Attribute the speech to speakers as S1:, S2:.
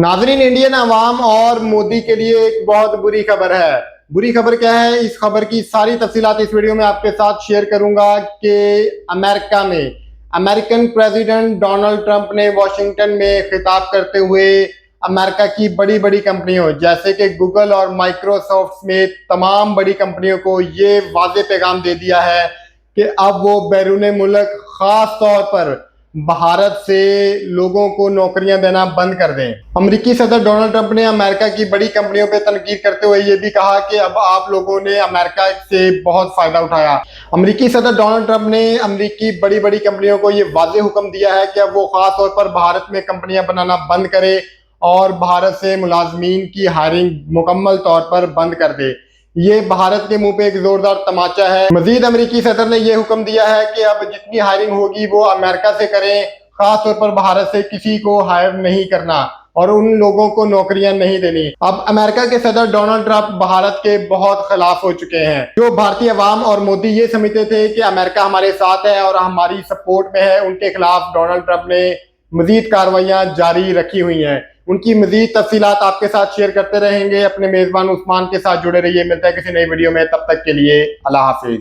S1: नाजरीन, इंडियन अवाम और मोदी के लिए एक बहुत बुरी खबर है। बुरी खबर क्या है, इस खबर की सारी तफसीलात इस वीडियो में आपके साथ शेयर करूंगा कि अमेरिका में अमेरिकन प्रेसिडेंट डोनाल्ड ट्रंप ने वॉशिंगटन में खिताब करते हुए अमेरिका की बड़ी बड़ी कंपनियों जैसे कि गूगल और माइक्रोसॉफ्ट समेत तमाम बड़ी कंपनियों को ये वाज़ेह पैगाम दे दिया है कि अब वो बैरून मुल्क खास तौर पर भारत से लोगों को नौकरियां देना बंद कर दें। अमेरिकी सदर डोनाल्ड ट्रंप ने अमेरिका की बड़ी कंपनियों पर तनकीद करते हुए ये भी कहा कि अब आप लोगों ने अमेरिका से बहुत फायदा उठाया। अमेरिकी सदर डोनाल्ड ट्रंप ने अमेरिकी बड़ी बड़ी कंपनियों को ये वाज़ेह हुक्म दिया है कि अब वो खास तौर पर भारत में कंपनियां बनाना बंद करे और भारत से मुलाजमीन की हायरिंग मुकम्मल तौर पर बंद कर दे। ये भारत के मुंह पे एक जोरदार तमाचा है। मजीद अमेरिकी सदर ने यह हुक्म दिया है कि अब जितनी हायरिंग होगी वो अमेरिका से करें, खास तौर पर भारत से किसी को हायर नहीं करना और उन लोगों को नौकरियां नहीं देनी। अब अमेरिका के सदर डोनाल्ड ट्रंप भारत के बहुत खिलाफ हो चुके हैं। जो भारतीय अवाम और मोदी ये समझते थे कि अमेरिका हमारे साथ है और हमारी सपोर्ट में है, उनके खिलाफ डोनाल्ड ट्रंप ने मजीद कार्रवाइयां जारी रखी हुई हैं। उनकी मजीद तफसीलात आपके साथ शेयर करते रहेंगे। अपने मेजबान उस्मान के साथ जुड़े रहिए। मिलता है किसी नई वीडियो में, तब तक के लिए अल्लाह हाफिज।